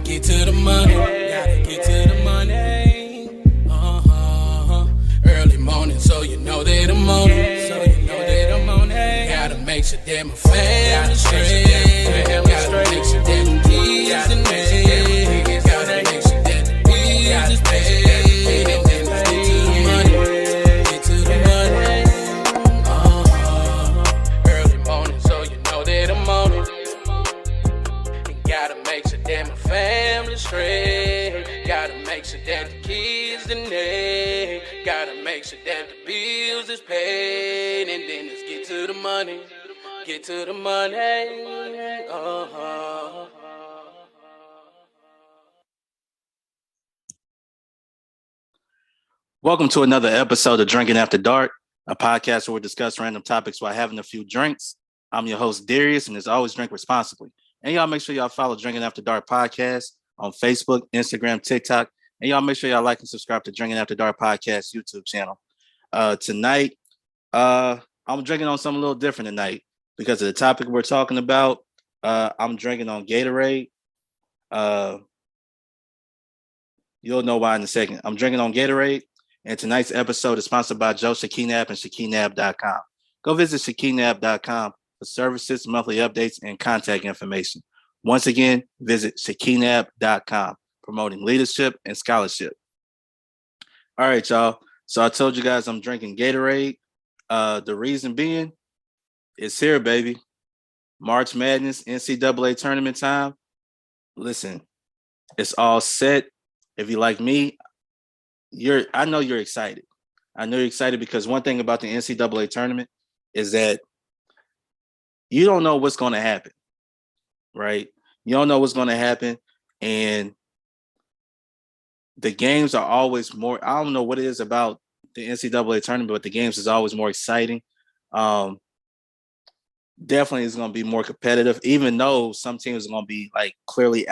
get to the money. Gotta get to the money. Early morning, so you know that I'm on it. So you know that I'm on it. Gotta make sure that my family straight. Gotta make sure that the kids and me. Gotta make sure that the bills is paid. And then let's get to the money. Get to the money. Early morning, so you know that I'm on it. And gotta make sure that my family straight. Gotta make sure that the kids and they. Gotta make sure that the bills is paid. And then let's get to the money. Get to the money. Welcome to another episode of Drinking After Dark, a podcast where we discuss random topics while having a few drinks. I'm your host, Darius, and as always, drink responsibly. And y'all make sure y'all follow Drinking After Dark podcast on Facebook, Instagram, TikTok. And y'all make sure y'all like and subscribe to Drinking After Dark podcast YouTube channel. Tonight, I'm drinking on something a little different tonight because of the topic we're talking about. I'm drinking on Gatorade. You'll know why in a second. I'm drinking on Gatorade. And tonight's episode is sponsored by Joe Shakinab and Shakinab.com. Go visit Shakinab.com for services, monthly updates, and contact information. Once again, visit Shakinab.com, promoting leadership and scholarship. All right, y'all. So I told you guys I'm drinking Gatorade. The reason being, it's here, baby. March Madness, NCAA tournament time. Listen, it's all set. If you like me, I know you're excited. I know you're excited because one thing about the NCAA tournament is that you don't know what's going to happen, right? You don't know what's going to happen, and the games are always more. I don't know what it is about the NCAA tournament, but the games is always more exciting. Definitely is going to be more competitive, even though some teams are going to be like clearly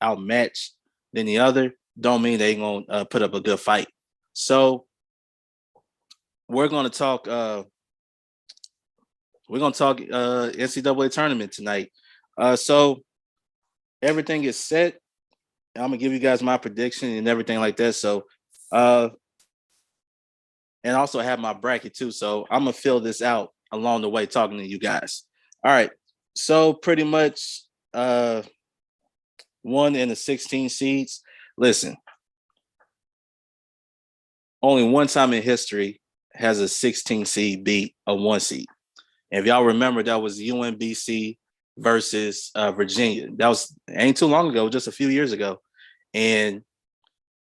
outmatched than the other. Don't mean they're going to put up a good fight. So we're going to talk. NCAA tournament tonight. So everything is set. I'm gonna give you guys my prediction and everything like that. So, and also have my bracket too. So I'm gonna fill this out along the way, talking to you guys. All right. So pretty much, 1 in the 16 seeds. Listen, only one time in history has a 16 seed beat a 1 seed. And if y'all remember, that was UMBC versus Virginia. That ain't too long ago, just a few years ago. And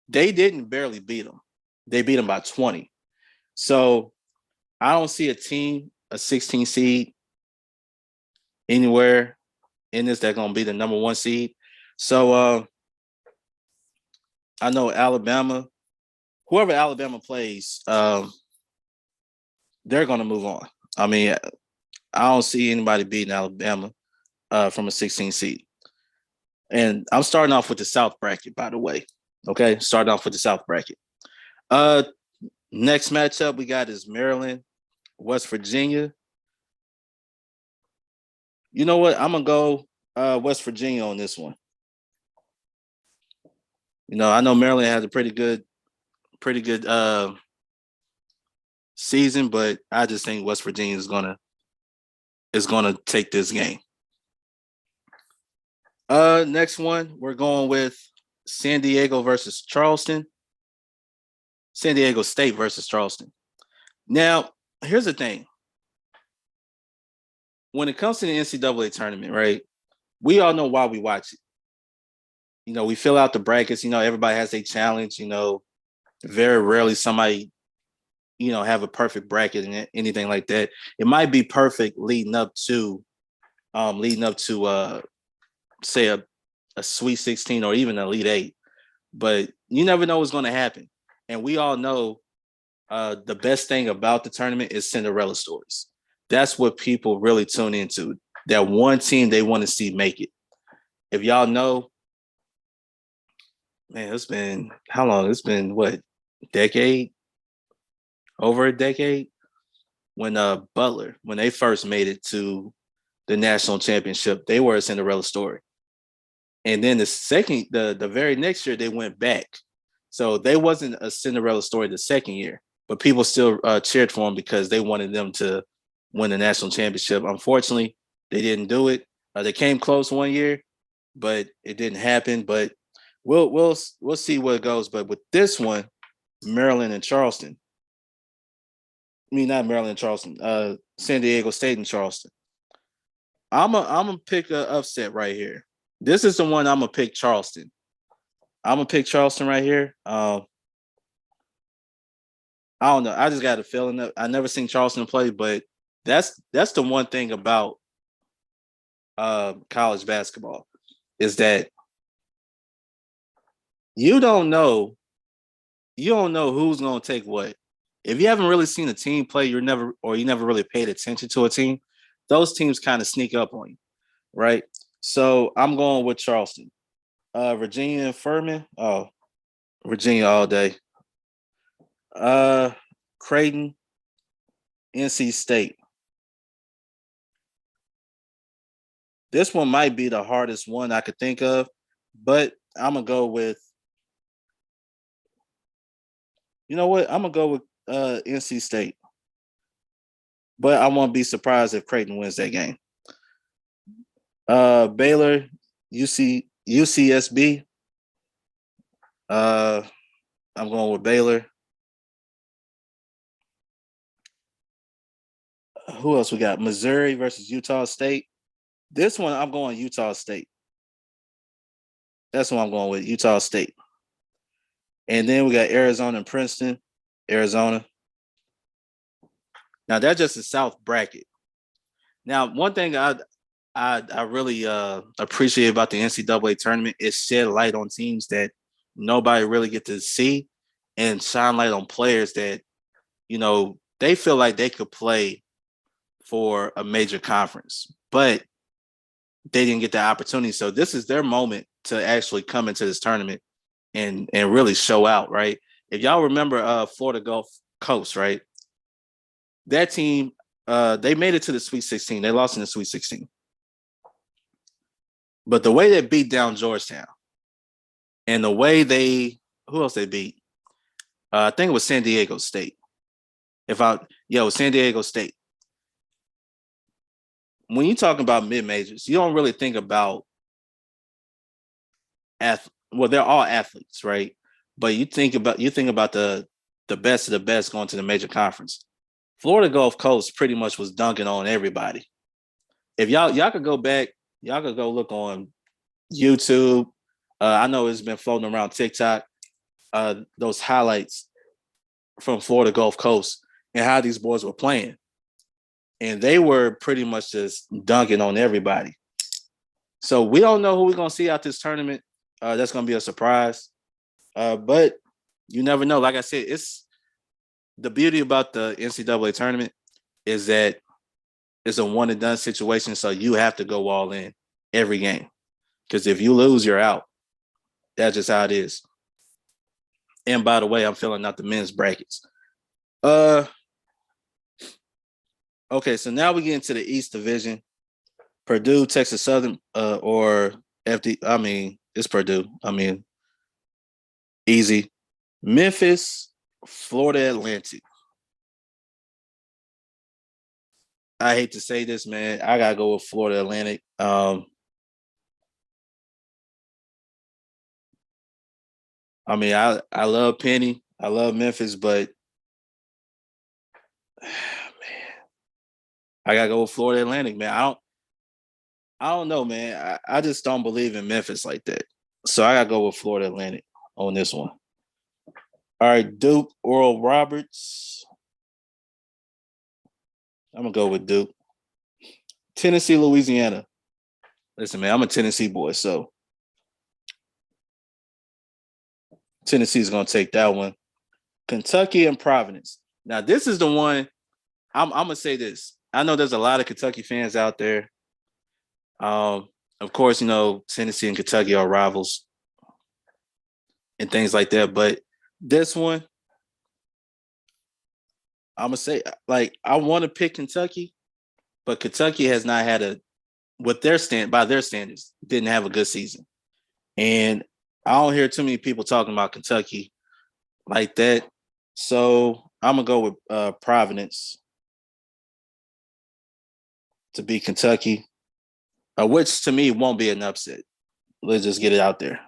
they didn't barely beat them. They beat them by 20. So I don't see a 16 seed anywhere in this that's going to be the number 1 seed. So I know whoever Alabama plays, they're going to move on. I mean, I don't see anybody beating Alabama from a 16 seed. And I'm starting off with the South bracket, by the way. Okay, starting off with the South bracket. Next matchup we got is Maryland, West Virginia. You know what? I'm going to go West Virginia on this one. You know, I know Maryland has a pretty good season, but I just think West Virginia is gonna take this game. Next one, we're going with San Diego versus Charleston. San Diego State versus Charleston. Now, here's the thing. When it comes to the NCAA tournament, right, we all know why we watch it. You know, we fill out the brackets. You know, everybody has a challenge. You know, very rarely somebody, you know, have a perfect bracket and anything like that. It might be perfect leading up to say a Sweet 16 or even an Elite 8, but you never know what's going to happen. And we all know the best thing about the tournament is Cinderella stories. That's what people really tune into. That one team they want to see make it. If y'all know, man, it's been how long? It's been what, decade? Over a decade? When Butler, when they first made it to the national championship, they were a Cinderella story. And then the very next year they went back. So they wasn't a Cinderella story the second year, but people still cheered for them because they wanted them to win the national championship. Unfortunately, they didn't do it. They came close one year, but it didn't happen. But we'll see where it goes. But with this one, Maryland and Charleston. I mean, not Maryland and Charleston. San Diego State and Charleston. I'm gonna pick an upset right here. This is the one I'm gonna pick Charleston. I'm gonna pick Charleston right here. I don't know. I just got a feeling that I never seen Charleston play, but that's the one thing about college basketball is that you don't know who's gonna take what. If you haven't really seen a team play, you never really paid attention to a team. Those teams kind of sneak up on you, right? So I'm going with Charleston. Virginia and Furman. Oh, Virginia all day. Creighton, NC State. This one might be the hardest one I could think of, but I'm gonna go with. You know what? I'm gonna go with NC State, but I won't be surprised if Creighton wins that game. Baylor, UCSB. I'm going with Baylor. Who else we got? Missouri versus Utah State. This one, I'm going Utah State. That's what I'm going with, Utah State. And then we got Arizona and Princeton. Arizona. Now, that's just a South bracket. Now, one thing I really appreciate about the NCAA tournament is shed light on teams that nobody really get to see and shine light on players that, they feel like they could play for a major conference, but they didn't get the opportunity. So this is their moment to actually come into this tournament and really show out, right? If y'all remember Florida Gulf Coast, right? That team, they made it to the Sweet 16. They lost in the Sweet 16. But the way they beat down Georgetown and the way who else they beat? I think it was San Diego State. It was San Diego State. When you talk about mid-majors, you don't really think about they're all athletes, right? But you think about the best of the best going to the major conference. Florida Gulf Coast pretty much was dunking on everybody. If y'all could go back, y'all could go look on YouTube. I know it's been floating around TikTok. Those highlights from Florida Gulf Coast and how these boys were playing. And they were pretty much just dunking on everybody. So we don't know who we're going to see out this tournament. That's going to be a surprise. But you never know. Like I said, it's the beauty about the NCAA tournament is that it's a one and done situation. So you have to go all in every game. Because if you lose, you're out. That's just how it is. And by the way, I'm filling out the men's brackets. Okay, so now we get into the East Division. Purdue, Texas Southern, or FD. I mean, it's Purdue. I mean, easy. Memphis, Florida Atlantic. I hate to say this, man. I gotta go with Florida Atlantic. I mean, I love Penny. I love Memphis, but man, I gotta go with Florida Atlantic, man. I don't know, man. I just don't believe in Memphis like that. So I gotta go with Florida Atlantic on this one. All right, Duke, Oral Roberts. I'm gonna go with Duke. Tennessee, Louisiana. Listen, man, I'm a Tennessee boy, so Tennessee's gonna take that one. Kentucky and Providence. Now, this is the one. I'm gonna say this. I know there's a lot of Kentucky fans out there. Of course, Tennessee and Kentucky are rivals and things like that. But this one, I'm gonna say, like, I want to pick Kentucky, but Kentucky has not had by their standards, didn't have a good season. And I don't hear too many people talking about Kentucky like that. So I'm gonna go with Providence to beat Kentucky, which to me won't be an upset. Let's just get it out there.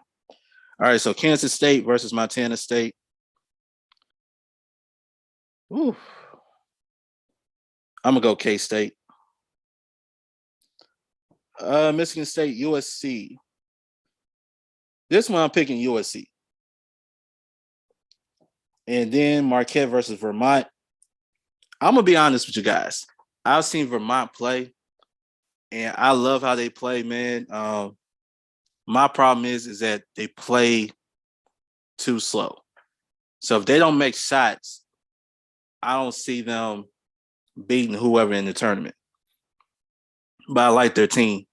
All right, so Kansas State versus Montana State. Ooh. I'm gonna go K State. Michigan State, USC. This one I'm picking USC. And then Marquette versus Vermont. I'm gonna be honest with you guys. I've seen Vermont play, and I love how they play, man. My problem is that they play too slow. So if they don't make shots, I don't see them beating whoever in the tournament. But I like their team.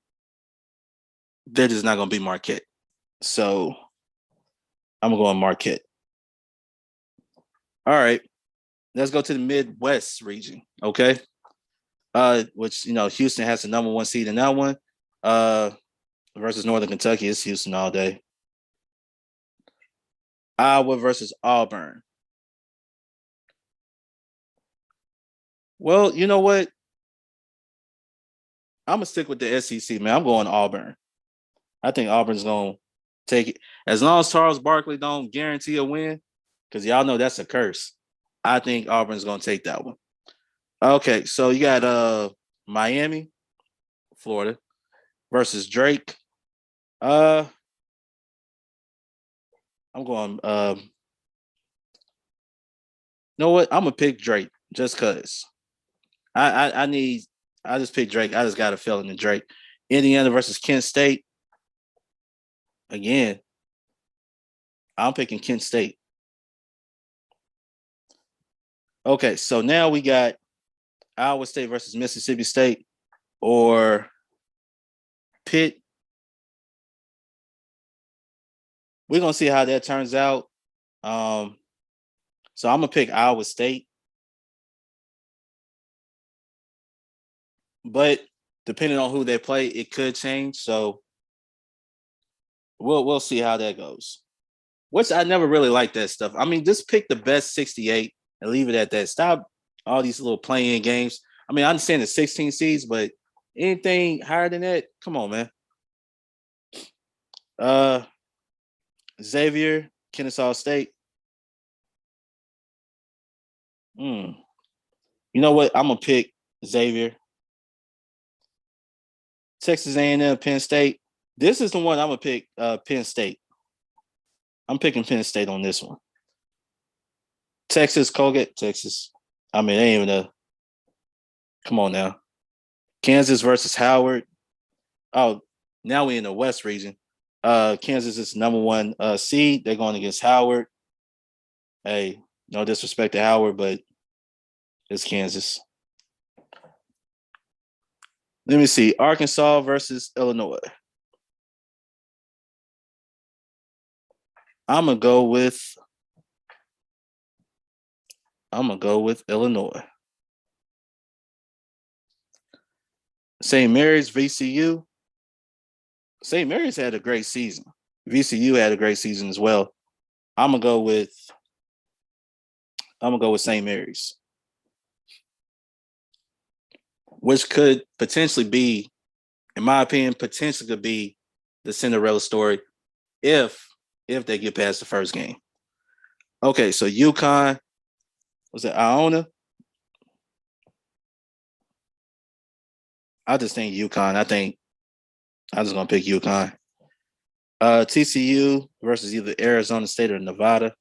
They're just not gonna be Marquette. So I'm gonna go on Marquette. All right. Let's go to the Midwest region. Okay. Which Houston has the number one seed in that one. Versus Northern Kentucky. It's Houston all day. Iowa versus Auburn. Well, you know what? I'm gonna stick with the SEC, man. I'm going Auburn. I think Auburn's gonna take it. As long as Charles Barkley don't guarantee a win, because y'all know that's a curse. I think Auburn's gonna take that one. Okay, so you got Miami, Florida, versus Drake. I'm going. You know what? I'm gonna pick Drake just cause. I just picked Drake. I just got a feeling in Drake. Indiana versus Kent State. Again, I'm picking Kent State. Okay, so now we got Iowa State versus Mississippi State or Pitt. We're gonna see how that turns out. So I'm gonna pick Iowa State. But depending on who they play, it could change. So we'll see how that goes. Which I never really liked that stuff. I mean, just pick the best 68 and leave it at that. Stop all these little playing games. I mean, I understand the 16 seeds, but anything higher than that, come on, man. Xavier, Kennesaw State. You know what? I'm gonna pick Xavier. Texas A&M, Penn State. This is the one I'm gonna pick. Penn State. I'm picking Penn State on this one. Texas, Colgate, Texas. I mean, they ain't even a. Come on now. Kansas versus Howard. Oh, now we in the West region. Kansas is number one seed. They're going against Howard. Hey, no disrespect to Howard, but it's Kansas. Let me see. Arkansas versus Illinois. I'm gonna go with Illinois. St. Mary's, VCU. St. Mary's had a great season. VCU had a great season as well. I'm gonna go with St. Mary's, which could potentially be, in my opinion, potentially could be the Cinderella story if they get past the first game. Okay, so UConn, was it Iona? I just think UConn. I'm just gonna pick UConn. TCU versus either Arizona State or Nevada.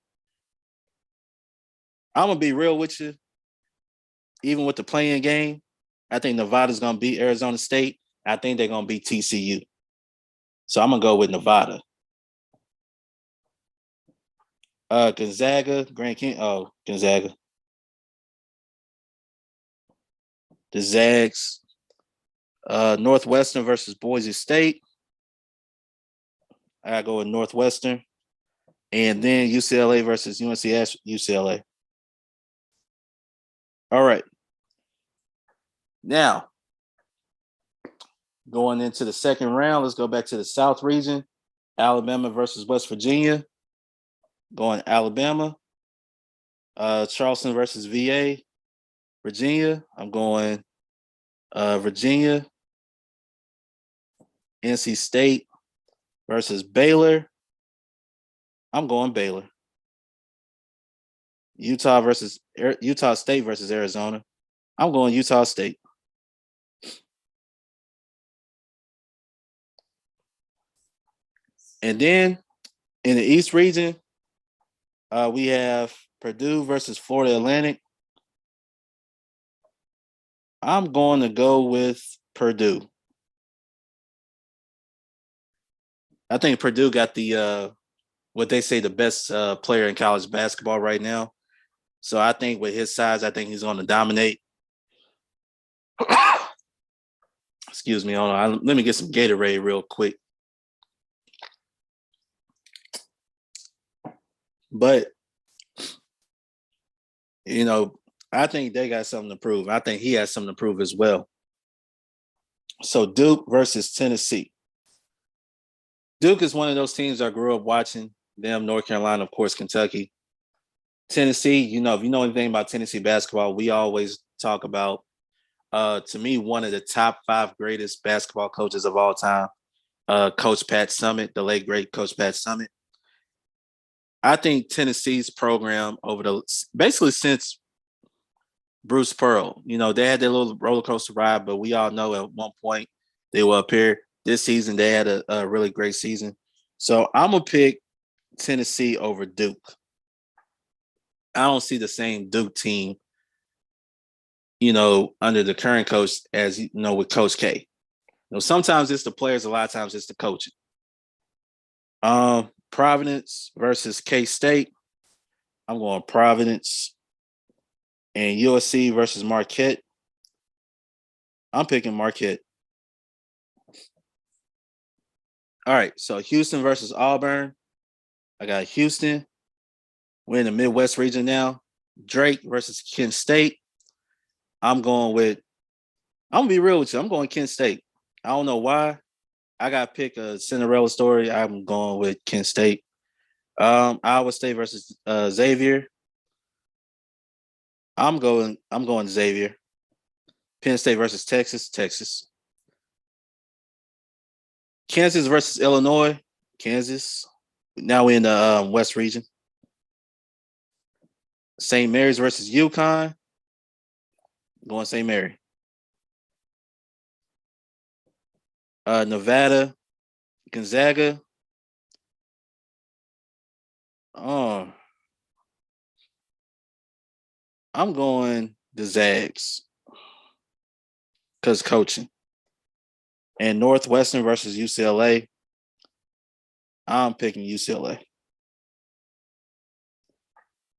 I'm gonna be real with you. Even with the playing game, I think Nevada's gonna beat Arizona State. I think they're gonna beat TCU. So I'm gonna go with Nevada. Gonzaga, Grand King. Oh, Gonzaga. The Zags. Northwestern versus Boise State. I go with Northwestern. And then UCLA versus UCLA. All right. Now, going into the second round, let's go back to the South region. Alabama versus West Virginia. Going Alabama. Charleston versus VA. Virginia. I'm going Virginia. NC State versus Baylor. I'm going Baylor. Utah State versus Arizona. I'm going Utah State. And then in the East region, we have Purdue versus Florida Atlantic. I'm going to go with Purdue. I think Purdue got the what they say the best player in college basketball right now. So I think with his size, I think he's going to dominate. Excuse me. Hold on. Let me get some Gatorade real quick. But, you know, I think they got something to prove. I think he has something to prove as well. So Duke versus Tennessee. Duke is one of those teams I grew up watching. Them, North Carolina, of course, Kentucky. Tennessee, you know, if you know anything about Tennessee basketball, we always talk about, to me, one of the top 5 greatest basketball coaches of all time, Coach Pat Summitt, the late, great Coach Pat Summitt. I think Tennessee's program basically since Bruce Pearl, you know, they had their little roller coaster ride, but we all know at one point they were up here. This season, they had a really great season. So I'm going to pick Tennessee over Duke. I don't see the same Duke team, you know, under the current coach as, you know, with Coach K. You know, sometimes it's the players, a lot of times it's the coaching. Providence versus K-State. I'm going Providence. And USC versus Marquette. I'm picking Marquette. All right, so Houston versus Auburn. I got Houston. We're in the Midwest region now. Drake versus Kent State. I'm going to be real with you. I'm going Kent State. I don't know why. I got to pick a Cinderella story. I'm going with Kent State. Iowa State versus Xavier. I'm going Xavier. Penn State versus Texas. Kansas versus Illinois. Kansas. Now we're in the West region. St. Mary's versus UConn. Going St. Mary. Nevada, Gonzaga. Oh, I'm going the Zags because coaching. And Northwestern versus UCLA. I'm picking UCLA.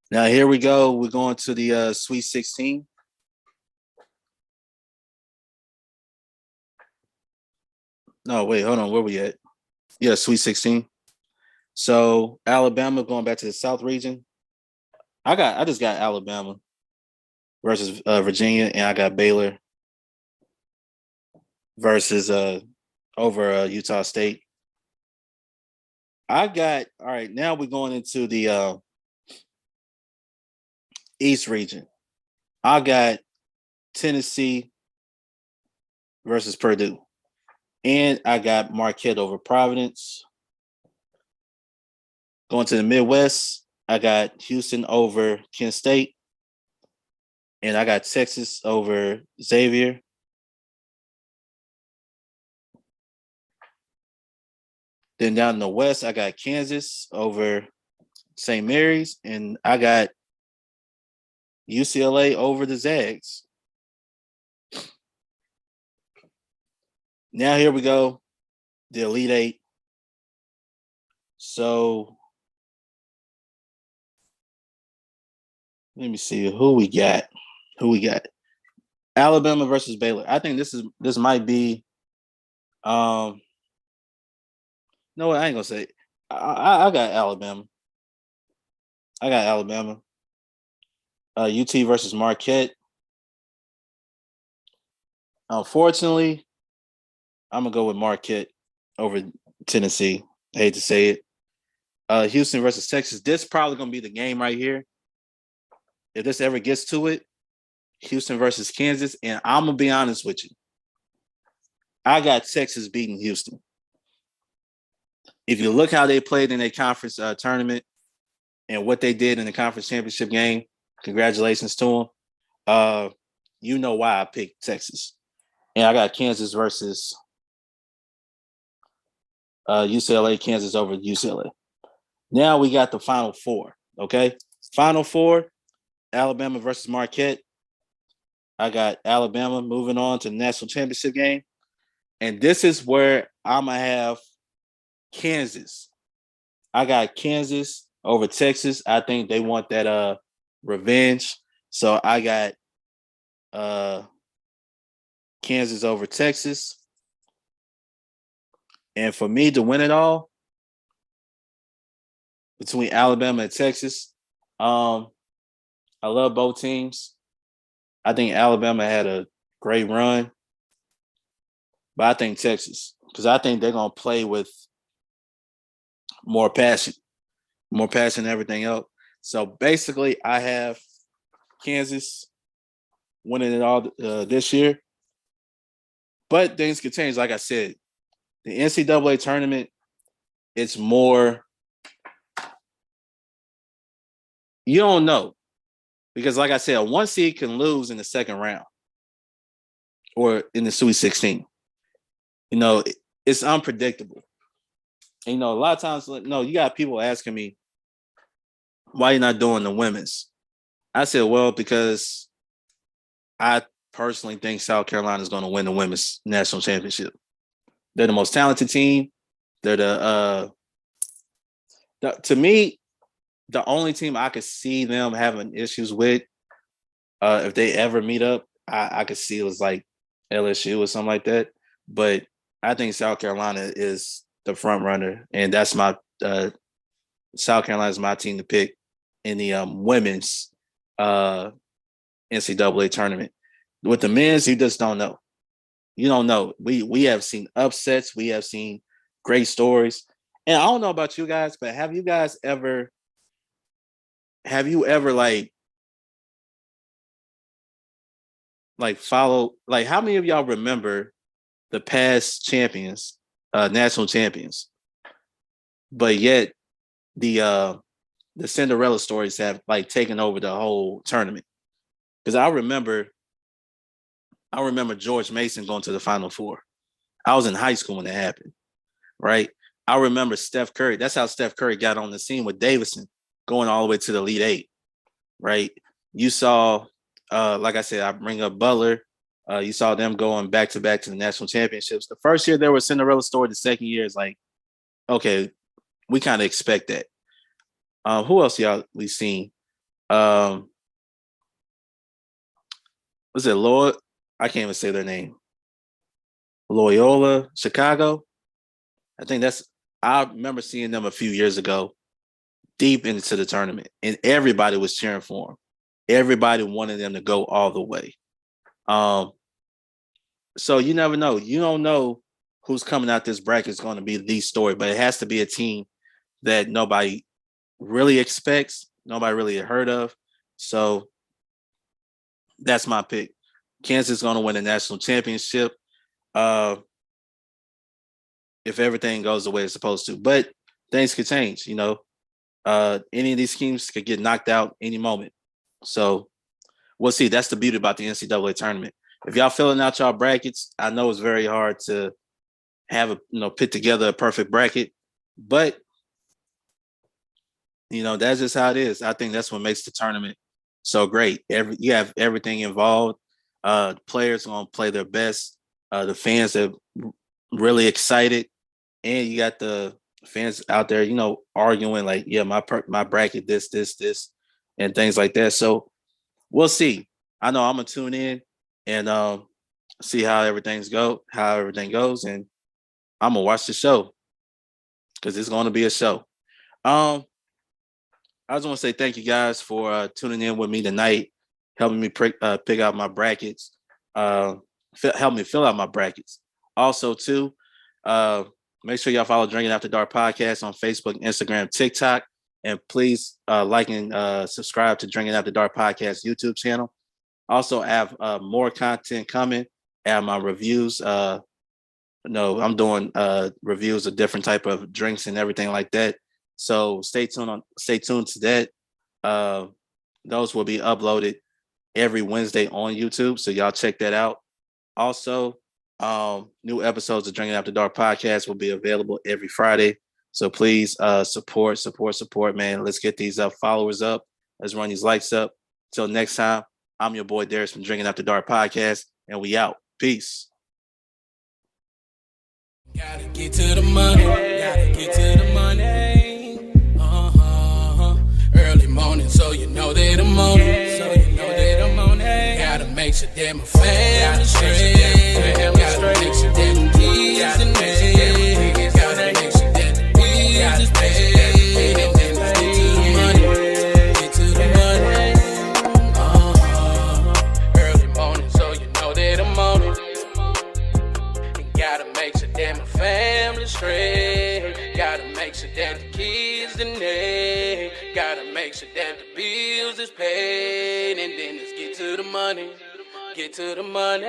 Now here we go. We're going to the Sweet 16. No, wait, hold on. Where we at? Yeah, Sweet 16. So Alabama going back to the South region. I just got Alabama versus Virginia, and I got Baylor versus over Utah State. All right, now we're going into the East region. I got Tennessee versus Purdue. And I got Marquette over Providence. Going to the Midwest, I got Houston over Kent State. And I got Texas over Xavier. Then down in the West, I got Kansas over St. Mary's. And I got UCLA over the Zags. Now here we go, the Elite Eight. So let me see who we got. Alabama versus Baylor. I think this might be. No, I ain't gonna say. I got Alabama. UT versus Marquette. Unfortunately, I'm gonna go with Marquette over Tennessee. I hate to say it. Houston versus Texas. This probably gonna be the game right here. If this ever gets to it, Houston versus Kansas. And I'm gonna be honest with you. I got Texas beating Houston. If you look how they played in a conference tournament and what they did in the conference championship game, congratulations to them. You know why I picked Texas. And I got Kansas versus UCLA, Kansas over UCLA. Now we got the Final Four. Okay. Final Four, Alabama versus Marquette. I got Alabama moving on to the national championship game. And this is where I'm going to have Kansas. I got Kansas over Texas. I think they want that revenge. So I got Kansas over Texas. And for me to win it all between Alabama and Texas, I love both teams. I think Alabama had a great run, but I think Texas, because I think they're going to play with more passion than everything else. So basically, I have Kansas winning it all this year. But things could change. Like I said, the NCAA tournament, it's more, you don't know. Because like I said, a one seed can lose in the second round or in the Sweet 16. You know, it's unpredictable. And, you know, a lot of times, no, you got people asking me, why you're not doing the women's? I said, well, because I personally think South Carolina is going to win the women's national championship. They're the most talented team. They're to me, the only team I could see them having issues with, if they ever meet up, I could see it was like LSU or something like that. But I think South Carolina is the front runner, and that's my South Carolina is my team to pick in the women's NCAA tournament. With the men's, you just don't know. You don't know. We have seen upsets. We have seen great stories. And I don't know about you guys, but have you ever like follow, like how many of y'all remember the past champions, national champions, but yet the Cinderella stories have like taken over the whole tournament? Because I remember George Mason going to the Final Four. I was in high school when it happened, right? I remember Steph Curry. That's how Steph Curry got on the scene with Davidson, going all the way to the Elite Eight, right? You saw, like I said, I bring up Butler. You saw them going back to back to the national championships. The first year there was Cinderella story. The second year is like, okay, we kind of expect that. Who else y'all we seen? Was it Lloyd? I can't even say their name. Loyola, Chicago. I think I remember seeing them a few years ago, deep into the tournament, and everybody was cheering for them. Everybody wanted them to go all the way. So you never know. You don't know who's coming out this bracket is going to be the story, but it has to be a team that nobody really expects, nobody really heard of. So that's my pick. Kansas is going to win the national championship if everything goes the way it's supposed to. But things could change, you know. Any of these teams could get knocked out any moment. So we'll see. That's the beauty about the NCAA tournament. If y'all filling out y'all brackets, I know it's very hard to have put together a perfect bracket, but that's just how it is. I think that's what makes the tournament so great. You have everything involved. Players are gonna play their best. The fans are really excited, and you got the fans out there, arguing like, yeah, my bracket, this, and things like that. So we'll see. I know I'm gonna tune in and see how everything goes, and I'm gonna watch the show because it's gonna be a show. I just want to say thank you guys for tuning in with me tonight, helping me pick out my brackets, help me fill out my brackets. Also, too, Make sure y'all follow Drinking After Dark podcast on Facebook, Instagram, TikTok, and please like and subscribe to Drinking After Dark podcast YouTube channel. Also, have more content coming. Have my reviews. I'm doing reviews of different type of drinks and everything like that. So stay tuned to that. Those will be uploaded every Wednesday on YouTube. So y'all check that out. Also, new episodes of Drinking After Dark podcast will be available every Friday. So please support, man. Let's get these followers up. Let's run these likes up. Till next time, I'm your boy Darius from Drinking After Dark podcast, and we out. Peace. Gotta get to the money. Gotta get to the money. Early morning, so you know that I'm on it. So you know that I'm on it. Gotta make sure that my family straight. Gotta make sure that the kids in there. Gotta make sure that the bills is paid. And then let's get to the money. Get to the money. Early morning, so you know that I'm on it. Gotta make sure that my family straight. Gotta make sure that the kids in there. Gotta make sure that the bills is paid. And then let's get to the money. Get to the money.